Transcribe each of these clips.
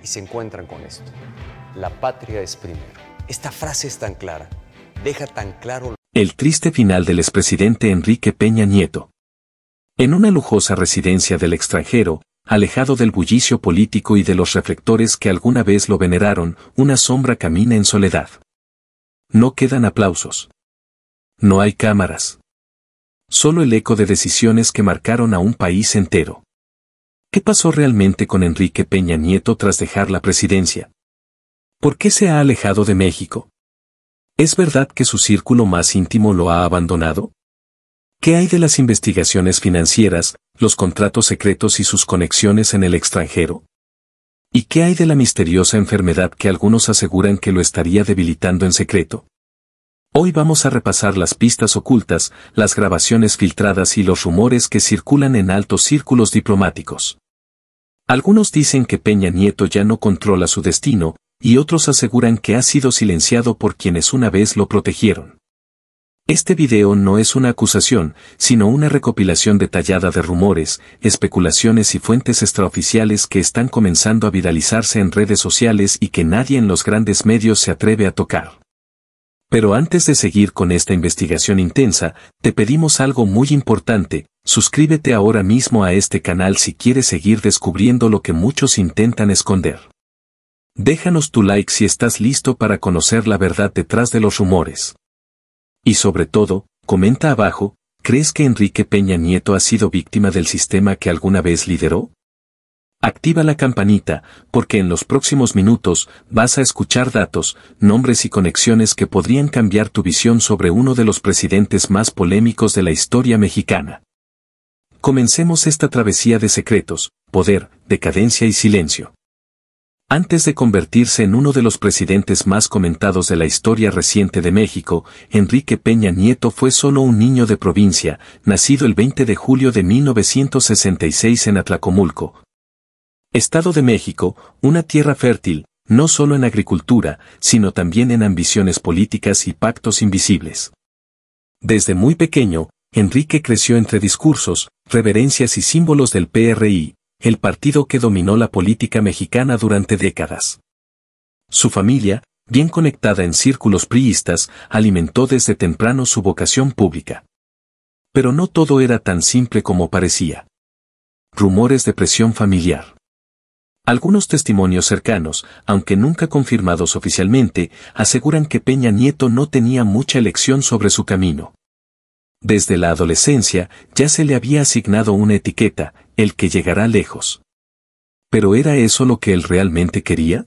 y se encuentran con esto. La patria es primero. Esta frase es tan clara, deja tan claro... El triste final del expresidente Enrique Peña Nieto. En una lujosa residencia del extranjero, alejado del bullicio político y de los reflectores que alguna vez lo veneraron, una sombra camina en soledad. No quedan aplausos. No hay cámaras. Solo el eco de decisiones que marcaron a un país entero. ¿Qué pasó realmente con Enrique Peña Nieto tras dejar la presidencia? ¿Por qué se ha alejado de México? ¿Es verdad que su círculo más íntimo lo ha abandonado? ¿Qué hay de las investigaciones financieras, los contratos secretos y sus conexiones en el extranjero? ¿Y qué hay de la misteriosa enfermedad que algunos aseguran que lo estaría debilitando en secreto? Hoy vamos a repasar las pistas ocultas, las grabaciones filtradas y los rumores que circulan en altos círculos diplomáticos. Algunos dicen que Peña Nieto ya no controla su destino, y otros aseguran que ha sido silenciado por quienes una vez lo protegieron. Este video no es una acusación, sino una recopilación detallada de rumores, especulaciones y fuentes extraoficiales que están comenzando a viralizarse en redes sociales y que nadie en los grandes medios se atreve a tocar. Pero antes de seguir con esta investigación intensa, te pedimos algo muy importante: suscríbete ahora mismo a este canal si quieres seguir descubriendo lo que muchos intentan esconder. Déjanos tu like si estás listo para conocer la verdad detrás de los rumores. Y sobre todo, comenta abajo, ¿crees que Enrique Peña Nieto ha sido víctima del sistema que alguna vez lideró? Activa la campanita, porque en los próximos minutos vas a escuchar datos, nombres y conexiones que podrían cambiar tu visión sobre uno de los presidentes más polémicos de la historia mexicana. Comencemos esta travesía de secretos, poder, decadencia y silencio. Antes de convertirse en uno de los presidentes más comentados de la historia reciente de México, Enrique Peña Nieto fue solo un niño de provincia, nacido el 20 de julio de 1966 en Atlacomulco, Estado de México, una tierra fértil, no solo en agricultura, sino también en ambiciones políticas y pactos invisibles. Desde muy pequeño, Enrique creció entre discursos, reverencias y símbolos del PRI, el partido que dominó la política mexicana durante décadas. Su familia, bien conectada en círculos priistas, alimentó desde temprano su vocación pública. Pero no todo era tan simple como parecía. Rumores de presión familiar. Algunos testimonios cercanos, aunque nunca confirmados oficialmente, aseguran que Peña Nieto no tenía mucha elección sobre su camino. Desde la adolescencia, ya se le había asignado una etiqueta: el que llegará lejos. ¿Pero era eso lo que él realmente quería?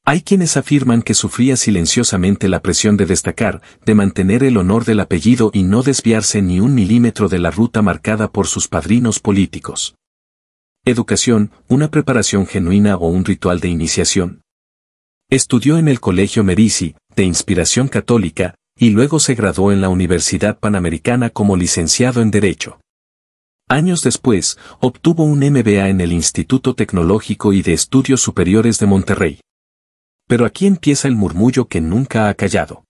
Hay quienes afirman que sufría silenciosamente la presión de destacar, de mantener el honor del apellido y no desviarse ni un milímetro de la ruta marcada por sus padrinos políticos. Educación, una preparación genuina o un ritual de iniciación. Estudió en el Colegio Merici, de inspiración católica, y luego se graduó en la Universidad Panamericana como licenciado en Derecho. Años después, obtuvo un MBA en el Instituto Tecnológico y de Estudios Superiores de Monterrey. Pero aquí empieza el murmullo que nunca ha callado.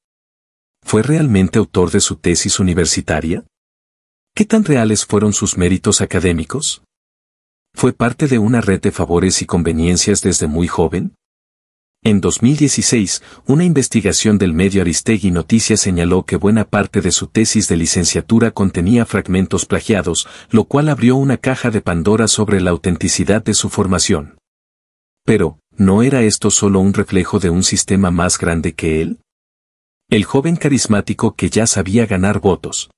¿Fue realmente autor de su tesis universitaria? ¿Qué tan reales fueron sus méritos académicos? ¿Fue parte de una red de favores y conveniencias desde muy joven? En 2016, una investigación del medio Aristegui Noticias señaló que buena parte de su tesis de licenciatura contenía fragmentos plagiados, lo cual abrió una caja de Pandora sobre la autenticidad de su formación. Pero, ¿no era esto solo un reflejo de un sistema más grande que él? El joven carismático que ya sabía ganar votos.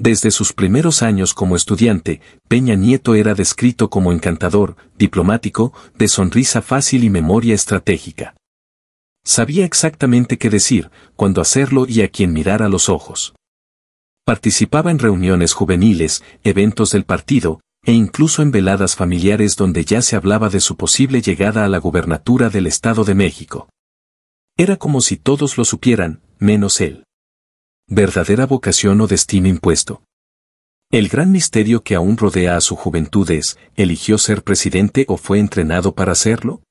Desde sus primeros años como estudiante, Peña Nieto era descrito como encantador, diplomático, de sonrisa fácil y memoria estratégica. Sabía exactamente qué decir, cuándo hacerlo y a quién mirar a los ojos. Participaba en reuniones juveniles, eventos del partido, e incluso en veladas familiares donde ya se hablaba de su posible llegada a la gubernatura del Estado de México. Era como si todos lo supieran, menos él. ¿Verdadera vocación o destino impuesto? El gran misterio que aún rodea a su juventud es: ¿eligió ser presidente o fue entrenado para hacerlo?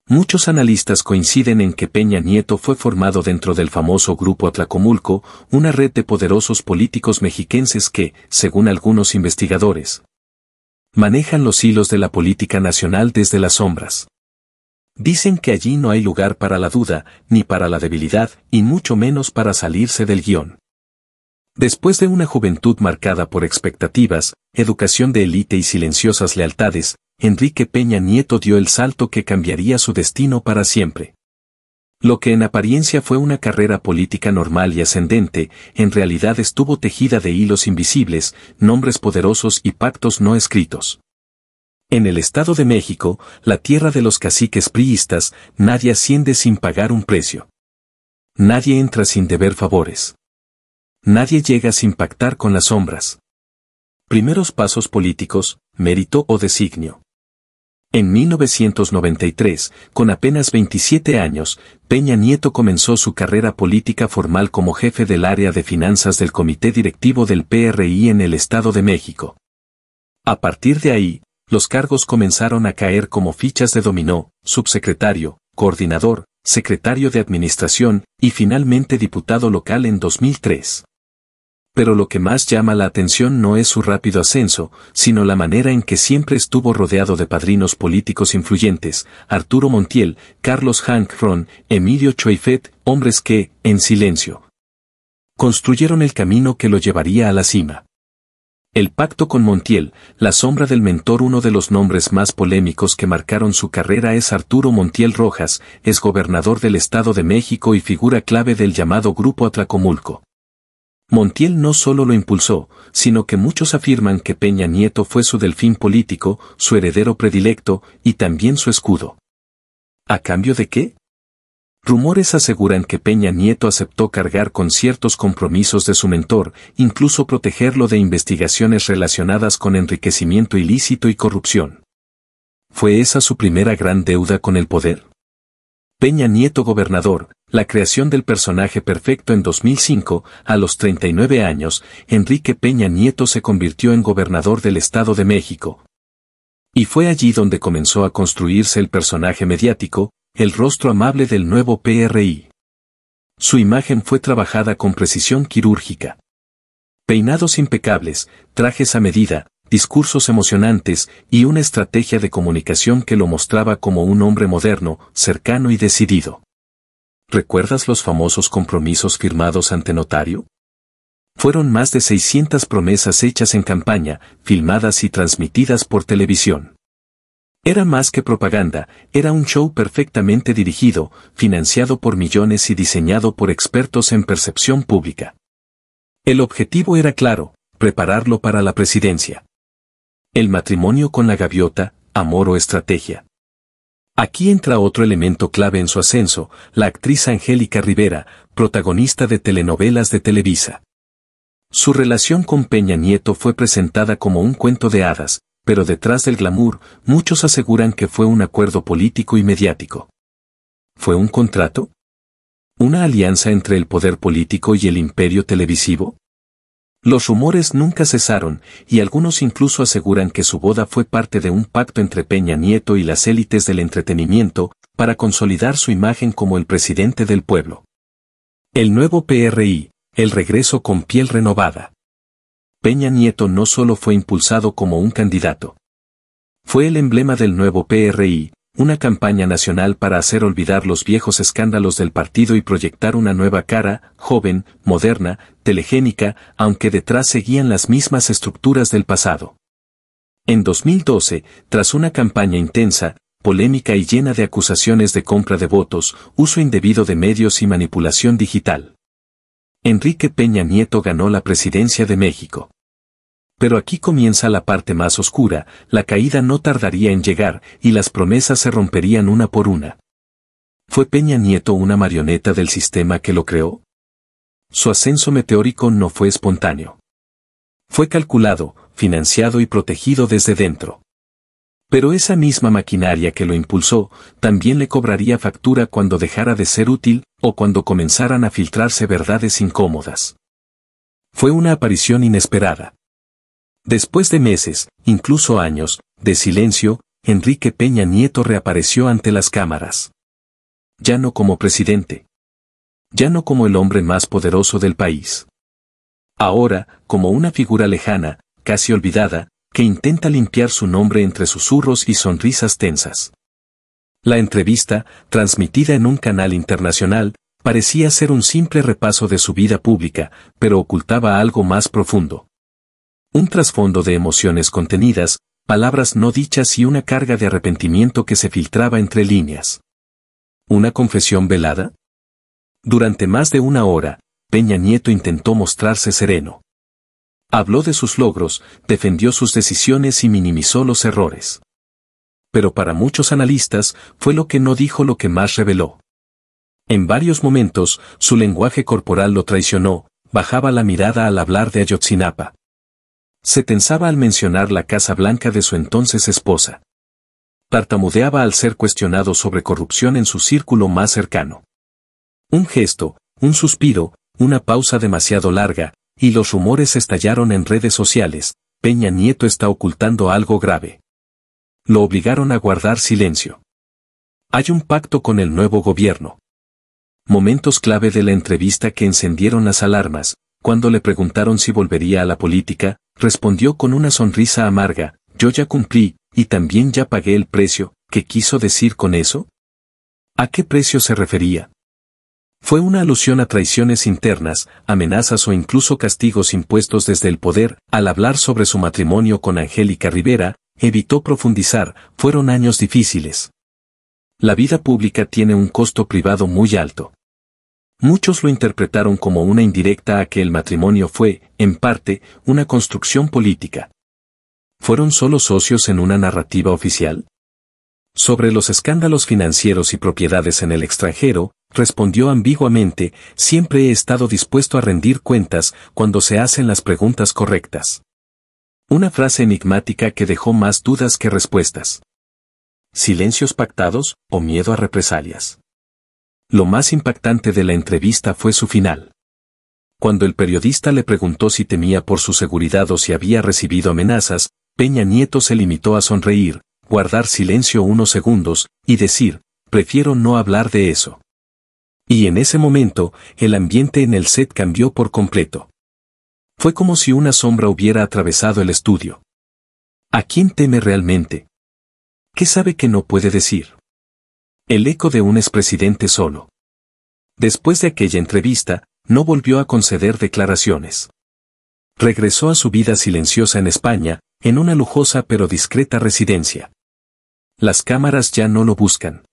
Muchos analistas coinciden en que Peña Nieto fue formado dentro del famoso Grupo Atlacomulco, una red de poderosos políticos mexiquenses que, según algunos investigadores, manejan los hilos de la política nacional desde las sombras. Dicen que allí no hay lugar para la duda, ni para la debilidad, y mucho menos para salirse del guión. Después de una juventud marcada por expectativas, educación de élite y silenciosas lealtades, Enrique Peña Nieto dio el salto que cambiaría su destino para siempre. Lo que en apariencia fue una carrera política normal y ascendente, en realidad estuvo tejida de hilos invisibles, nombres poderosos y pactos no escritos. En el Estado de México, la tierra de los caciques priistas, nadie asciende sin pagar un precio. Nadie entra sin deber favores. Nadie llega sin pactar con las sombras. Primeros pasos políticos, mérito o designio. En 1993, con apenas 27 años, Peña Nieto comenzó su carrera política formal como jefe del área de finanzas del Comité Directivo del PRI en el Estado de México. A partir de ahí, los cargos comenzaron a caer como fichas de dominó: subsecretario, coordinador, secretario de administración y finalmente diputado local en 2003. Pero lo que más llama la atención no es su rápido ascenso, sino la manera en que siempre estuvo rodeado de padrinos políticos influyentes: Arturo Montiel, Carlos Hank Ron, Emilio Choifet, hombres que, en silencio, construyeron el camino que lo llevaría a la cima. El pacto con Montiel, la sombra del mentor. Uno de los nombres más polémicos que marcaron su carrera es Arturo Montiel Rojas, exgobernador del Estado de México y figura clave del llamado Grupo Atlacomulco. Montiel no solo lo impulsó, sino que muchos afirman que Peña Nieto fue su delfín político, su heredero predilecto, y también su escudo. ¿A cambio de qué? Rumores aseguran que Peña Nieto aceptó cargar con ciertos compromisos de su mentor, incluso protegerlo de investigaciones relacionadas con enriquecimiento ilícito y corrupción. ¿Fue esa su primera gran deuda con el poder? Peña Nieto gobernador, la creación del personaje perfecto. En 2005, a los 39 años, Enrique Peña Nieto se convirtió en gobernador del Estado de México. Y fue allí donde comenzó a construirse el personaje mediático, el rostro amable del nuevo PRI. Su imagen fue trabajada con precisión quirúrgica. Peinados impecables, trajes a medida, discursos emocionantes y una estrategia de comunicación que lo mostraba como un hombre moderno, cercano y decidido. ¿Recuerdas los famosos compromisos firmados ante notario? Fueron más de 600 promesas hechas en campaña, filmadas y transmitidas por televisión. Era más que propaganda, era un show perfectamente dirigido, financiado por millones y diseñado por expertos en percepción pública. El objetivo era claro: prepararlo para la presidencia. El matrimonio con la gaviota, amor o estrategia. Aquí entra otro elemento clave en su ascenso: la actriz Angélica Rivera, protagonista de telenovelas de Televisa. Su relación con Peña Nieto fue presentada como un cuento de hadas, pero detrás del glamour, muchos aseguran que fue un acuerdo político y mediático. ¿Fue un contrato? ¿Una alianza entre el poder político y el imperio televisivo? Los rumores nunca cesaron, y algunos incluso aseguran que su boda fue parte de un pacto entre Peña Nieto y las élites del entretenimiento, para consolidar su imagen como el presidente del pueblo. El nuevo PRI, el regreso con piel renovada. Peña Nieto no solo fue impulsado como un candidato. Fue el emblema del nuevo PRI, una campaña nacional para hacer olvidar los viejos escándalos del partido y proyectar una nueva cara, joven, moderna, telegénica, aunque detrás seguían las mismas estructuras del pasado. En 2012, tras una campaña intensa, polémica y llena de acusaciones de compra de votos, uso indebido de medios y manipulación digital, Enrique Peña Nieto ganó la presidencia de México. Pero aquí comienza la parte más oscura: la caída no tardaría en llegar, y las promesas se romperían una por una. ¿Fue Peña Nieto una marioneta del sistema que lo creó? Su ascenso meteórico no fue espontáneo. Fue calculado, financiado y protegido desde dentro. Pero esa misma maquinaria que lo impulsó, también le cobraría factura cuando dejara de ser útil, o cuando comenzaran a filtrarse verdades incómodas. Fue una aparición inesperada. Después de meses, incluso años, de silencio, Enrique Peña Nieto reapareció ante las cámaras. Ya no como presidente. Ya no como el hombre más poderoso del país. Ahora, como una figura lejana, casi olvidada, que intenta limpiar su nombre entre susurros y sonrisas tensas. La entrevista, transmitida en un canal internacional, parecía ser un simple repaso de su vida pública, pero ocultaba algo más profundo. Un trasfondo de emociones contenidas, palabras no dichas y una carga de arrepentimiento que se filtraba entre líneas. ¿Una confesión velada? Durante más de una hora, Peña Nieto intentó mostrarse sereno. Habló de sus logros, defendió sus decisiones y minimizó los errores. Pero para muchos analistas, fue lo que no dijo lo que más reveló. En varios momentos, su lenguaje corporal lo traicionó, bajaba la mirada al hablar de Ayotzinapa. Se tensaba al mencionar la Casa Blanca de su entonces esposa. Tartamudeaba al ser cuestionado sobre corrupción en su círculo más cercano. Un gesto, un suspiro, una pausa demasiado larga, y los rumores estallaron en redes sociales: Peña Nieto está ocultando algo grave. Lo obligaron a guardar silencio. Hay un pacto con el nuevo gobierno. Momentos clave de la entrevista que encendieron las alarmas. Cuando le preguntaron si volvería a la política, respondió con una sonrisa amarga: yo ya cumplí, y también ya pagué el precio. ¿Qué quiso decir con eso? ¿A qué precio se refería? Fue una alusión a traiciones internas, amenazas o incluso castigos impuestos desde el poder. Al hablar sobre su matrimonio con Angélica Rivera, evitó profundizar: fueron años difíciles. La vida pública tiene un costo privado muy alto. Muchos lo interpretaron como una indirecta a que el matrimonio fue, en parte, una construcción política. ¿Fueron solo socios en una narrativa oficial? Sobre los escándalos financieros y propiedades en el extranjero, respondió ambiguamente: siempre he estado dispuesto a rendir cuentas cuando se hacen las preguntas correctas. Una frase enigmática que dejó más dudas que respuestas. ¿Silencios pactados o miedo a represalias? Lo más impactante de la entrevista fue su final. Cuando el periodista le preguntó si temía por su seguridad o si había recibido amenazas, Peña Nieto se limitó a sonreír, guardar silencio unos segundos, y decir: prefiero no hablar de eso. Y en ese momento, el ambiente en el set cambió por completo. Fue como si una sombra hubiera atravesado el estudio. ¿A quién teme realmente? ¿Qué sabe que no puede decir? El eco de un expresidente solo. Después de aquella entrevista, no volvió a conceder declaraciones. Regresó a su vida silenciosa en España, en una lujosa pero discreta residencia. Las cámaras ya no lo buscan.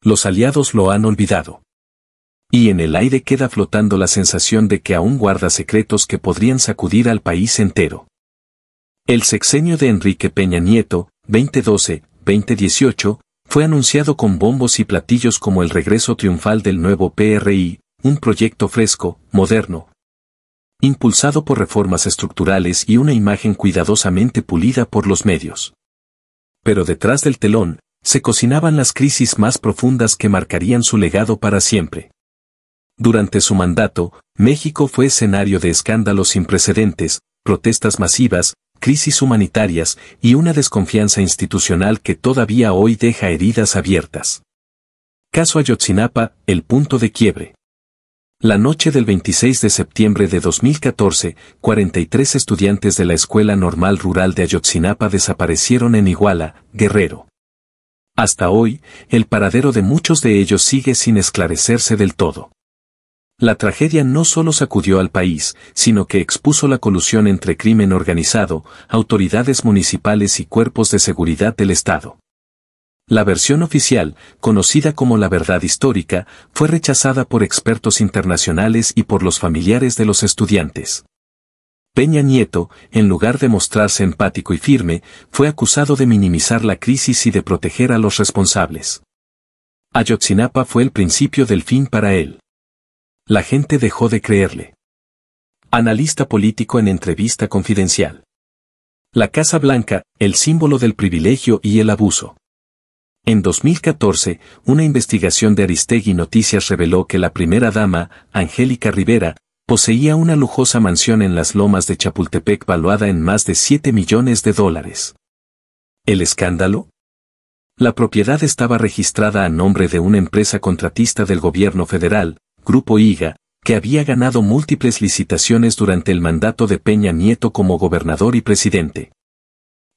Los aliados lo han olvidado. Y en el aire queda flotando la sensación de que aún guarda secretos que podrían sacudir al país entero. El sexenio de Enrique Peña Nieto, 2012-2018, fue anunciado con bombos y platillos como el regreso triunfal del nuevo PRI, un proyecto fresco, moderno, impulsado por reformas estructurales y una imagen cuidadosamente pulida por los medios. Pero detrás del telón, se cocinaban las crisis más profundas que marcarían su legado para siempre. Durante su mandato, México fue escenario de escándalos sin precedentes, protestas masivas, crisis humanitarias y una desconfianza institucional que todavía hoy deja heridas abiertas. Caso Ayotzinapa, el punto de quiebre. La noche del 26 de septiembre de 2014, 43 estudiantes de la Escuela Normal Rural de Ayotzinapa desaparecieron en Iguala, Guerrero. Hasta hoy, el paradero de muchos de ellos sigue sin esclarecerse del todo. La tragedia no solo sacudió al país, sino que expuso la colusión entre crimen organizado, autoridades municipales y cuerpos de seguridad del Estado. La versión oficial, conocida como la verdad histórica, fue rechazada por expertos internacionales y por los familiares de los estudiantes. Peña Nieto, en lugar de mostrarse empático y firme, fue acusado de minimizar la crisis y de proteger a los responsables. Ayotzinapa fue el principio del fin para él. La gente dejó de creerle. Analista político en entrevista confidencial. La Casa Blanca, el símbolo del privilegio y el abuso. En 2014, una investigación de Aristegui Noticias reveló que la primera dama, Angélica Rivera, poseía una lujosa mansión en las lomas de Chapultepec valuada en más de $7 millones. ¿El escándalo? La propiedad estaba registrada a nombre de una empresa contratista del gobierno federal, Grupo IGA, que había ganado múltiples licitaciones durante el mandato de Peña Nieto como gobernador y presidente.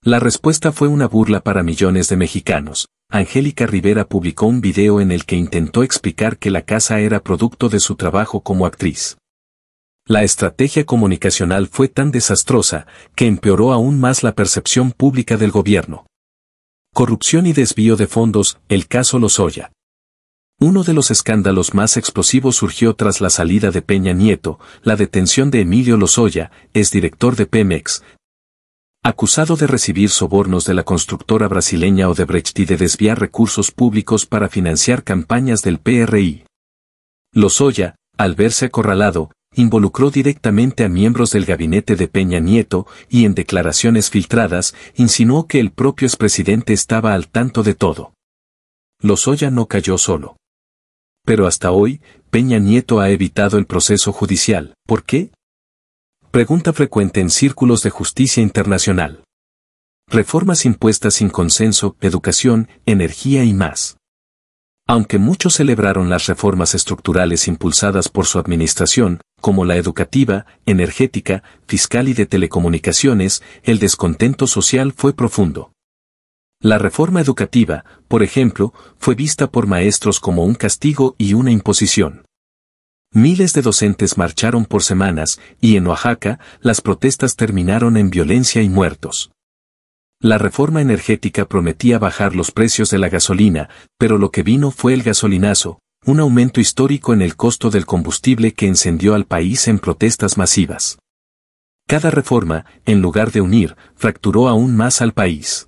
La respuesta fue una burla para millones de mexicanos. Angélica Rivera publicó un video en el que intentó explicar que la casa era producto de su trabajo como actriz. La estrategia comunicacional fue tan desastrosa que empeoró aún más la percepción pública del gobierno. Corrupción y desvío de fondos, el caso Lozoya. Uno de los escándalos más explosivos surgió tras la salida de Peña Nieto, la detención de Emilio Lozoya, exdirector de Pemex, acusado de recibir sobornos de la constructora brasileña Odebrecht y de desviar recursos públicos para financiar campañas del PRI. Lozoya, al verse acorralado, involucró directamente a miembros del gabinete de Peña Nieto y en declaraciones filtradas insinuó que el propio expresidente estaba al tanto de todo. Lozoya no cayó solo. Pero hasta hoy, Peña Nieto ha evitado el proceso judicial. ¿Por qué? Pregunta frecuente en círculos de justicia internacional. Reformas impuestas sin consenso, educación, energía y más. Aunque muchos celebraron las reformas estructurales impulsadas por su administración, como la educativa, energética, fiscal y de telecomunicaciones, el descontento social fue profundo. La reforma educativa, por ejemplo, fue vista por maestros como un castigo y una imposición. Miles de docentes marcharon por semanas, y en Oaxaca, las protestas terminaron en violencia y muertos. La reforma energética prometía bajar los precios de la gasolina, pero lo que vino fue el gasolinazo, un aumento histórico en el costo del combustible que encendió al país en protestas masivas. Cada reforma, en lugar de unir, fracturó aún más al país.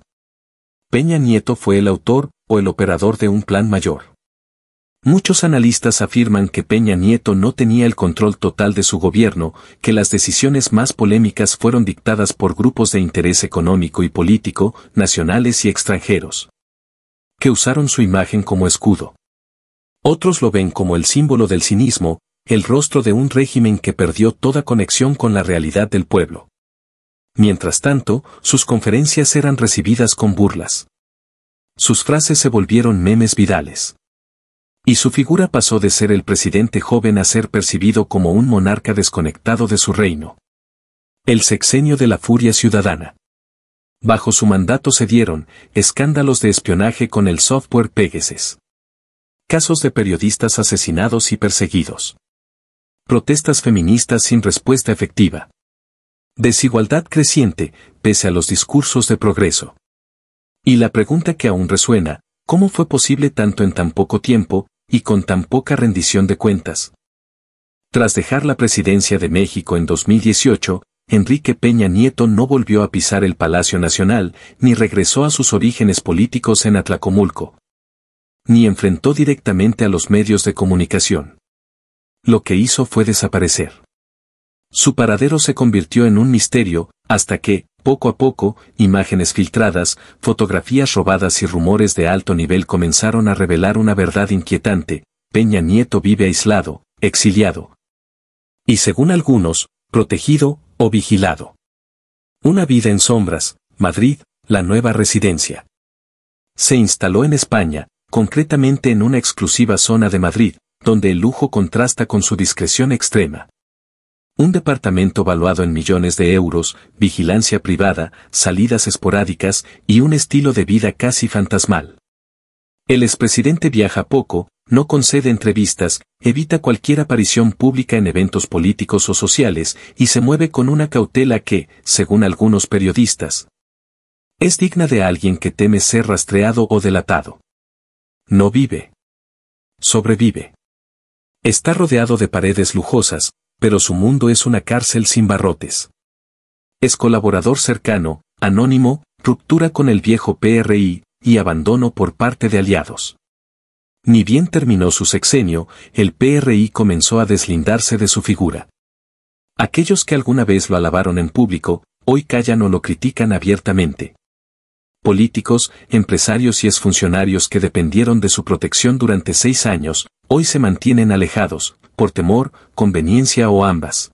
Peña Nieto fue el autor, o el operador de un plan mayor. Muchos analistas afirman que Peña Nieto no tenía el control total de su gobierno, que las decisiones más polémicas fueron dictadas por grupos de interés económico y político, nacionales y extranjeros, que usaron su imagen como escudo. Otros lo ven como el símbolo del cinismo, el rostro de un régimen que perdió toda conexión con la realidad del pueblo. Mientras tanto, sus conferencias eran recibidas con burlas. Sus frases se volvieron memes virales. Y su figura pasó de ser el presidente joven a ser percibido como un monarca desconectado de su reino. El sexenio de la furia ciudadana. Bajo su mandato se dieron escándalos de espionaje con el software Pegasus. Casos de periodistas asesinados y perseguidos. Protestas feministas sin respuesta efectiva. Desigualdad creciente, pese a los discursos de progreso. Y la pregunta que aún resuena, ¿cómo fue posible tanto en tan poco tiempo, y con tan poca rendición de cuentas? Tras dejar la presidencia de México en 2018, Enrique Peña Nieto no volvió a pisar el Palacio Nacional, ni regresó a sus orígenes políticos en Atlacomulco. Ni enfrentó directamente a los medios de comunicación. Lo que hizo fue desaparecer. Su paradero se convirtió en un misterio, hasta que, poco a poco, imágenes filtradas, fotografías robadas y rumores de alto nivel comenzaron a revelar una verdad inquietante: Peña Nieto vive aislado, exiliado. Y según algunos, protegido o vigilado. Una vida en sombras, Madrid, la nueva residencia. Se instaló en España, concretamente en una exclusiva zona de Madrid, donde el lujo contrasta con su discreción extrema. Un departamento valuado en millones de euros, vigilancia privada, salidas esporádicas y un estilo de vida casi fantasmal. El expresidente viaja poco, no concede entrevistas, evita cualquier aparición pública en eventos políticos o sociales y se mueve con una cautela que, según algunos periodistas, es digna de alguien que teme ser rastreado o delatado. No vive. Sobrevive. Está rodeado de paredes lujosas, pero su mundo es una cárcel sin barrotes. Es colaborador cercano, anónimo, ruptura con el viejo PRI, y abandono por parte de aliados. Ni bien terminó su sexenio, el PRI comenzó a deslindarse de su figura. Aquellos que alguna vez lo alabaron en público, hoy callan o lo critican abiertamente. Políticos, empresarios y exfuncionarios que dependieron de su protección durante 6 años, hoy se mantienen alejados, por temor, conveniencia o ambas.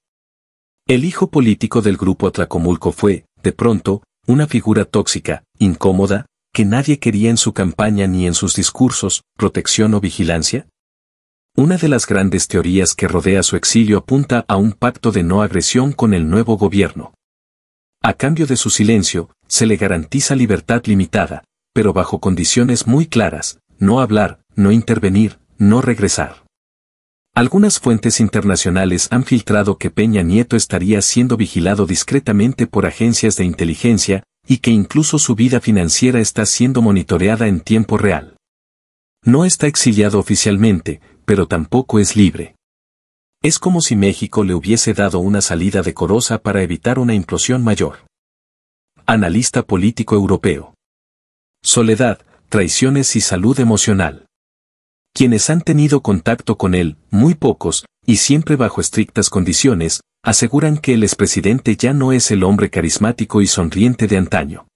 El hijo político del grupo Atlacomulco fue, de pronto, una figura tóxica, incómoda, que nadie quería en su campaña ni en sus discursos, protección o vigilancia. Una de las grandes teorías que rodea su exilio apunta a un pacto de no agresión con el nuevo gobierno. A cambio de su silencio, se le garantiza libertad limitada, pero bajo condiciones muy claras: no hablar, no intervenir, no regresar. Algunas fuentes internacionales han filtrado que Peña Nieto estaría siendo vigilado discretamente por agencias de inteligencia, y que incluso su vida financiera está siendo monitoreada en tiempo real. No está exiliado oficialmente, pero tampoco es libre. Es como si México le hubiese dado una salida decorosa para evitar una implosión mayor. Analista político europeo. Soledad, traiciones y salud emocional. Quienes han tenido contacto con él, muy pocos, y siempre bajo estrictas condiciones, aseguran que el expresidente ya no es el hombre carismático y sonriente de antaño.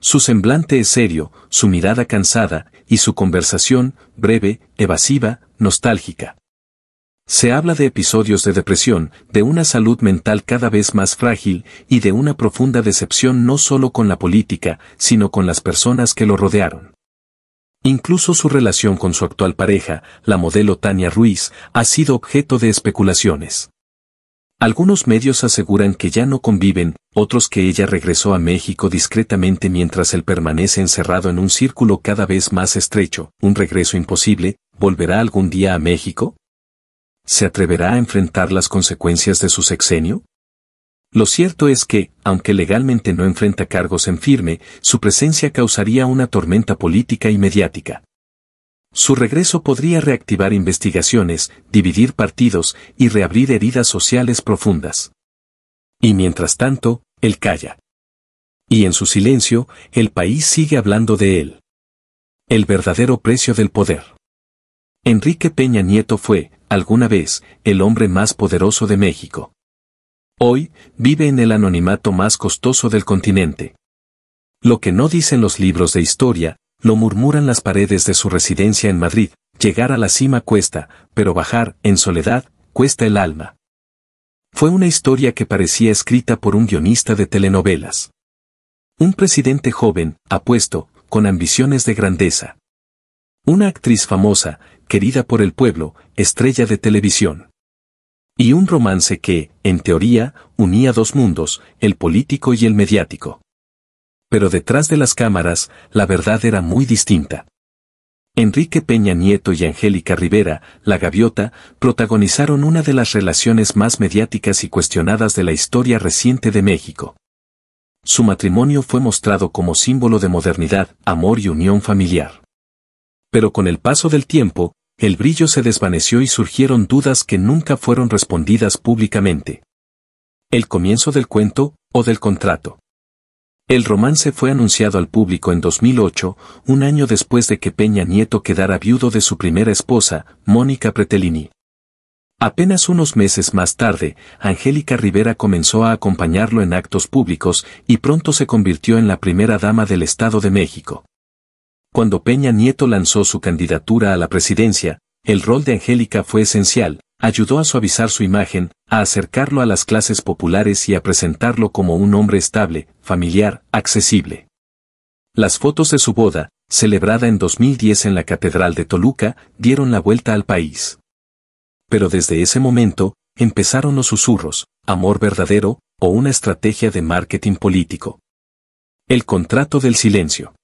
Su semblante es serio, su mirada cansada, y su conversación, breve, evasiva, nostálgica. Se habla de episodios de depresión, de una salud mental cada vez más frágil, y de una profunda decepción no solo con la política, sino con las personas que lo rodearon. Incluso su relación con su actual pareja, la modelo Tania Ruiz, ha sido objeto de especulaciones. Algunos medios aseguran que ya no conviven, otros que ella regresó a México discretamente mientras él permanece encerrado en un círculo cada vez más estrecho. ¿Un regreso imposible? ¿Volverá algún día a México? ¿Se atreverá a enfrentar las consecuencias de su sexenio? Lo cierto es que, aunque legalmente no enfrenta cargos en firme, su presencia causaría una tormenta política y mediática. Su regreso podría reactivar investigaciones, dividir partidos y reabrir heridas sociales profundas. Y mientras tanto, él calla. Y en su silencio, el país sigue hablando de él. El verdadero precio del poder. Enrique Peña Nieto fue, alguna vez, el hombre más poderoso de México. Hoy, vive en el anonimato más costoso del continente. Lo que no dicen los libros de historia, lo murmuran las paredes de su residencia en Madrid. Llegar a la cima cuesta, pero bajar, en soledad, cuesta el alma. Fue una historia que parecía escrita por un guionista de telenovelas. Un presidente joven, apuesto, con ambiciones de grandeza. Una actriz famosa, querida por el pueblo, estrella de televisión. Y un romance que, en teoría, unía dos mundos, el político y el mediático. Pero detrás de las cámaras, la verdad era muy distinta. Enrique Peña Nieto y Angélica Rivera, la Gaviota, protagonizaron una de las relaciones más mediáticas y cuestionadas de la historia reciente de México. Su matrimonio fue mostrado como símbolo de modernidad, amor y unión familiar. Pero con el paso del tiempo, el brillo se desvaneció y surgieron dudas que nunca fueron respondidas públicamente. ¿El comienzo del cuento, o del contrato? El romance fue anunciado al público en 2008, un año después de que Peña Nieto quedara viudo de su primera esposa, Mónica Pretelini. Apenas unos meses más tarde, Angélica Rivera comenzó a acompañarlo en actos públicos y pronto se convirtió en la primera dama del Estado de México. Cuando Peña Nieto lanzó su candidatura a la presidencia, el rol de Angélica fue esencial. Ayudó a suavizar su imagen, a acercarlo a las clases populares y a presentarlo como un hombre estable, familiar, accesible. Las fotos de su boda, celebrada en 2010 en la Catedral de Toluca, dieron la vuelta al país. Pero desde ese momento, empezaron los susurros: amor verdadero, o una estrategia de marketing político. El contrato del silencio.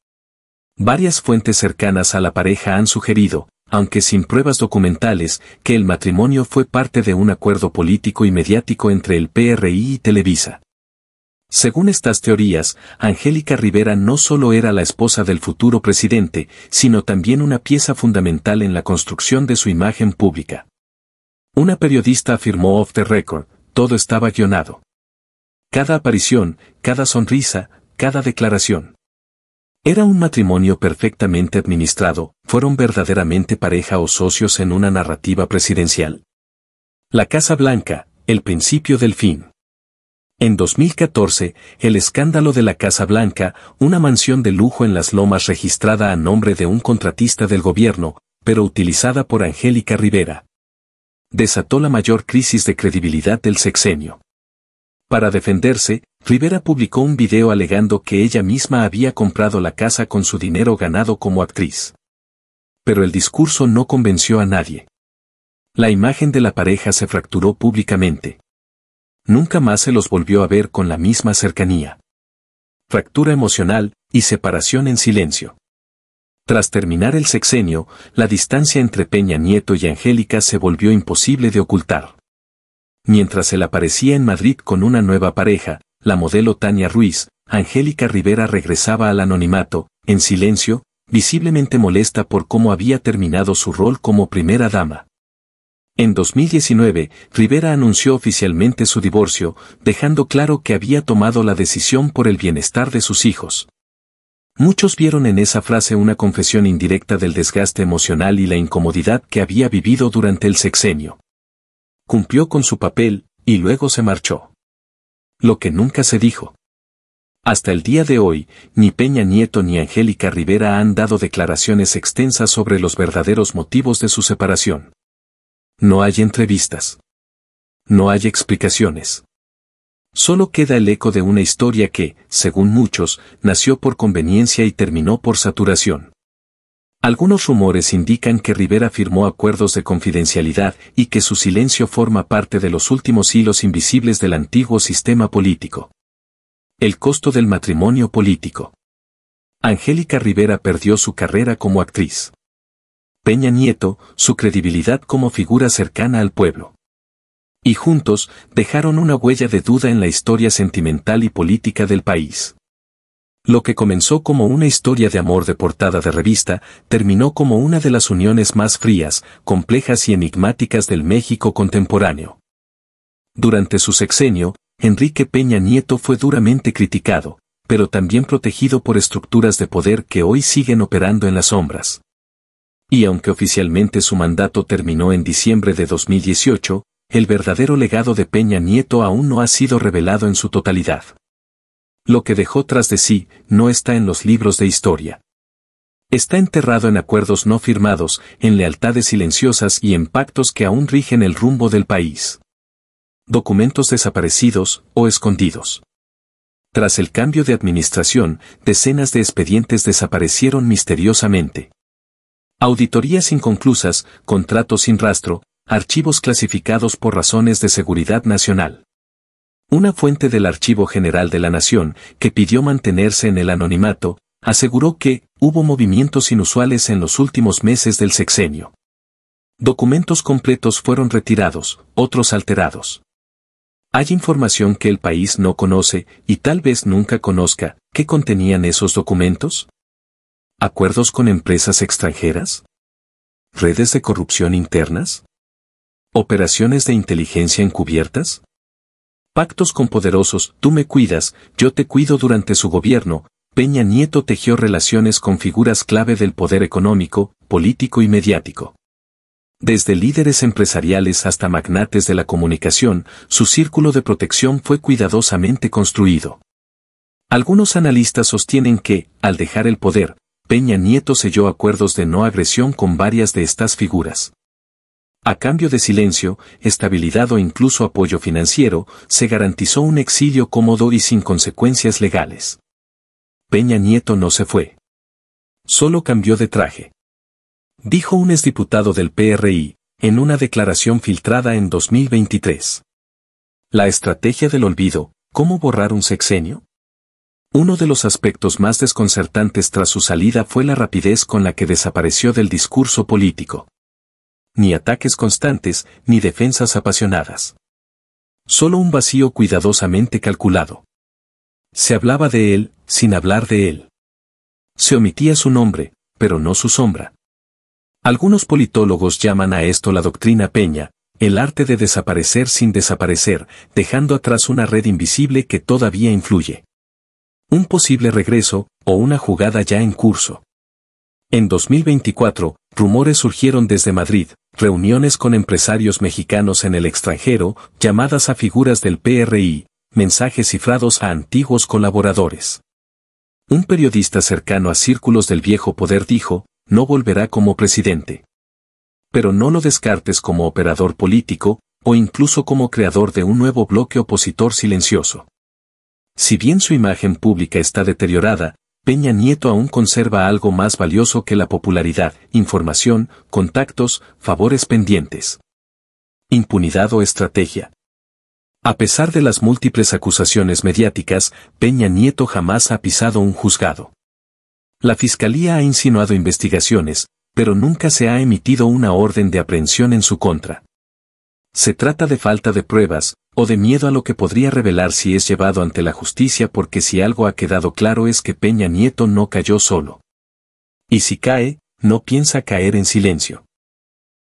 Varias fuentes cercanas a la pareja han sugerido, aunque sin pruebas documentales, que el matrimonio fue parte de un acuerdo político y mediático entre el PRI y Televisa. Según estas teorías, Angélica Rivera no solo era la esposa del futuro presidente, sino también una pieza fundamental en la construcción de su imagen pública. Una periodista afirmó off the record: todo estaba guionado. Cada aparición, cada sonrisa, cada declaración. Era un matrimonio perfectamente administrado. ¿Fueron verdaderamente pareja o socios en una narrativa presidencial? La Casa Blanca, el principio del fin. En 2014, el escándalo de la Casa Blanca, una mansión de lujo en las Lomas registrada a nombre de un contratista del gobierno, pero utilizada por Angélica Rivera, desató la mayor crisis de credibilidad del sexenio. Para defenderse, Rivera publicó un video alegando que ella misma había comprado la casa con su dinero ganado como actriz. Pero el discurso no convenció a nadie. La imagen de la pareja se fracturó públicamente. Nunca más se los volvió a ver con la misma cercanía. fractura emocional y separación en silencio. Tras terminar el sexenio, la distancia entre Peña Nieto y Angélica se volvió imposible de ocultar. Mientras él aparecía en Madrid con una nueva pareja, la modelo Tania Ruiz, Angélica Rivera regresaba al anonimato, en silencio, visiblemente molesta por cómo había terminado su rol como primera dama. En 2019, Rivera anunció oficialmente su divorcio, dejando claro que había tomado la decisión por el bienestar de sus hijos. Muchos vieron en esa frase una confesión indirecta del desgaste emocional y la incomodidad que había vivido durante el sexenio. Cumplió con su papel, y luego se marchó. Lo que nunca se dijo. Hasta el día de hoy, ni Peña Nieto ni Angélica Rivera han dado declaraciones extensas sobre los verdaderos motivos de su separación. No hay entrevistas. No hay explicaciones. Solo queda el eco de una historia que, según muchos, nació por conveniencia y terminó por saturación. Algunos rumores indican que Rivera firmó acuerdos de confidencialidad y que su silencio forma parte de los últimos hilos invisibles del antiguo sistema político. El costo del matrimonio político. Angélica Rivera perdió su carrera como actriz. Peña Nieto, su credibilidad como figura cercana al pueblo. Y juntos, dejaron una huella de duda en la historia sentimental y política del país. Lo que comenzó como una historia de amor de portada de revista, terminó como una de las uniones más frías, complejas y enigmáticas del México contemporáneo. Durante su sexenio, Enrique Peña Nieto fue duramente criticado, pero también protegido por estructuras de poder que hoy siguen operando en las sombras. Y aunque oficialmente su mandato terminó en diciembre de 2018, el verdadero legado de Peña Nieto aún no ha sido revelado en su totalidad. Lo que dejó tras de sí no está en los libros de historia. Está enterrado en acuerdos no firmados, en lealtades silenciosas y en pactos que aún rigen el rumbo del país. Documentos desaparecidos o escondidos. Tras el cambio de administración, decenas de expedientes desaparecieron misteriosamente. Auditorías inconclusas, contratos sin rastro, archivos clasificados por razones de seguridad nacional. Una fuente del Archivo General de la Nación, que pidió mantenerse en el anonimato, aseguró que hubo movimientos inusuales en los últimos meses del sexenio. Documentos completos fueron retirados, otros alterados. Hay información que el país no conoce, y tal vez nunca conozca, ¿qué contenían esos documentos? ¿Acuerdos con empresas extranjeras? ¿Redes de corrupción internas? ¿Operaciones de inteligencia encubiertas? Pactos con poderosos, tú me cuidas, yo te cuido. Durante su gobierno, Peña Nieto tejió relaciones con figuras clave del poder económico, político y mediático. Desde líderes empresariales hasta magnates de la comunicación, su círculo de protección fue cuidadosamente construido. Algunos analistas sostienen que, al dejar el poder, Peña Nieto selló acuerdos de no agresión con varias de estas figuras. A cambio de silencio, estabilidad o incluso apoyo financiero, se garantizó un exilio cómodo y sin consecuencias legales. Peña Nieto no se fue. Solo cambió de traje. Dijo un exdiputado del PRI, en una declaración filtrada en 2023. La estrategia del olvido, ¿cómo borrar un sexenio? Uno de los aspectos más desconcertantes tras su salida fue la rapidez con la que desapareció del discurso político. Ni ataques constantes, ni defensas apasionadas. Solo un vacío cuidadosamente calculado. Se hablaba de él, sin hablar de él. Se omitía su nombre, pero no su sombra. Algunos politólogos llaman a esto la doctrina Peña, el arte de desaparecer sin desaparecer, dejando atrás una red invisible que todavía influye. Un posible regreso, o una jugada ya en curso. En 2024, rumores surgieron desde Madrid, reuniones con empresarios mexicanos en el extranjero, llamadas a figuras del PRI, mensajes cifrados a antiguos colaboradores. Un periodista cercano a círculos del viejo poder dijo, no volverá como presidente. Pero no lo descartes como operador político, o incluso como creador de un nuevo bloque opositor silencioso. Si bien su imagen pública está deteriorada, Peña Nieto aún conserva algo más valioso que la popularidad, información, contactos, favores pendientes. Impunidad o estrategia. A pesar de las múltiples acusaciones mediáticas, Peña Nieto jamás ha pisado un juzgado. La Fiscalía ha insinuado investigaciones, pero nunca se ha emitido una orden de aprehensión en su contra. Se trata de falta de pruebas, o de miedo a lo que podría revelar si es llevado ante la justicia, porque si algo ha quedado claro es que Peña Nieto no cayó solo. Y si cae, no piensa caer en silencio.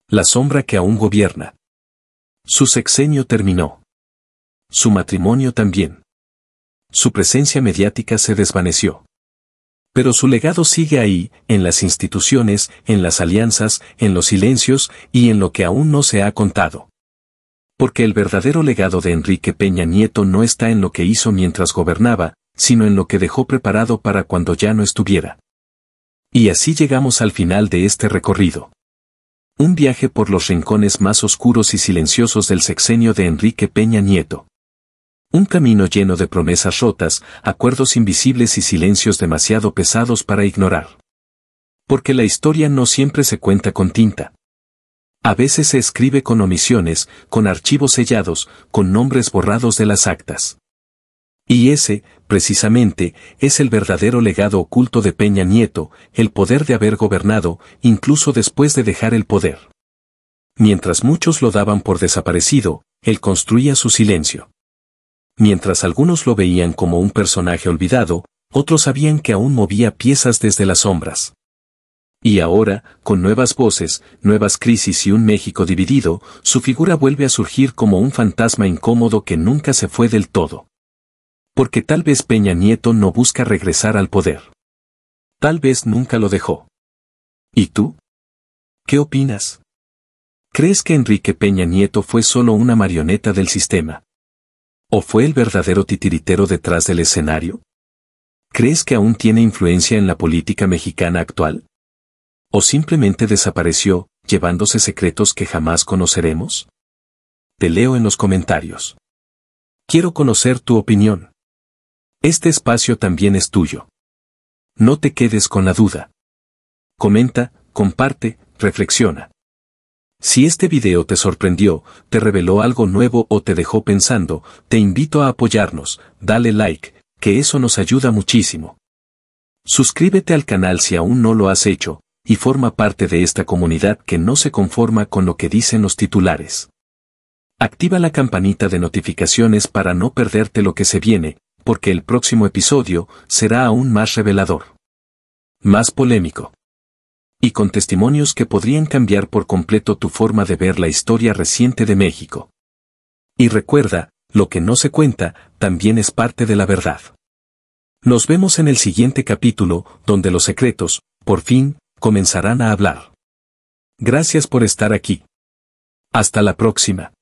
La sombra que aún gobierna. Su sexenio terminó. Su matrimonio también. Su presencia mediática se desvaneció. Pero su legado sigue ahí, en las instituciones, en las alianzas, en los silencios y en lo que aún no se ha contado. Porque el verdadero legado de Enrique Peña Nieto no está en lo que hizo mientras gobernaba, sino en lo que dejó preparado para cuando ya no estuviera. Y así llegamos al final de este recorrido. Un viaje por los rincones más oscuros y silenciosos del sexenio de Enrique Peña Nieto. Un camino lleno de promesas rotas, acuerdos invisibles y silencios demasiado pesados para ignorar. Porque la historia no siempre se cuenta con tinta. A veces se escribe con omisiones, con archivos sellados, con nombres borrados de las actas. Y ese, precisamente, es el verdadero legado oculto de Peña Nieto, el poder de haber gobernado, incluso después de dejar el poder. Mientras muchos lo daban por desaparecido, él construía su silencio. Mientras algunos lo veían como un personaje olvidado, otros sabían que aún movía piezas desde las sombras. Y ahora, con nuevas voces, nuevas crisis y un México dividido, su figura vuelve a surgir como un fantasma incómodo que nunca se fue del todo. Porque tal vez Peña Nieto no busca regresar al poder. Tal vez nunca lo dejó. ¿Y tú? ¿Qué opinas? ¿Crees que Enrique Peña Nieto fue solo una marioneta del sistema? ¿O fue el verdadero titiritero detrás del escenario? ¿Crees que aún tiene influencia en la política mexicana actual? ¿O simplemente desapareció, llevándose secretos que jamás conoceremos? Te leo en los comentarios. Quiero conocer tu opinión. Este espacio también es tuyo. No te quedes con la duda. Comenta, comparte, reflexiona. Si este video te sorprendió, te reveló algo nuevo o te dejó pensando, te invito a apoyarnos, dale like, que eso nos ayuda muchísimo. Suscríbete al canal si aún no lo has hecho, y forma parte de esta comunidad que no se conforma con lo que dicen los titulares. Activa la campanita de notificaciones para no perderte lo que se viene, porque el próximo episodio será aún más revelador. Más polémico. Y con testimonios que podrían cambiar por completo tu forma de ver la historia reciente de México. Y recuerda, lo que no se cuenta, también es parte de la verdad. Nos vemos en el siguiente capítulo, donde los secretos, por fin, comenzarán a hablar. Gracias por estar aquí. Hasta la próxima.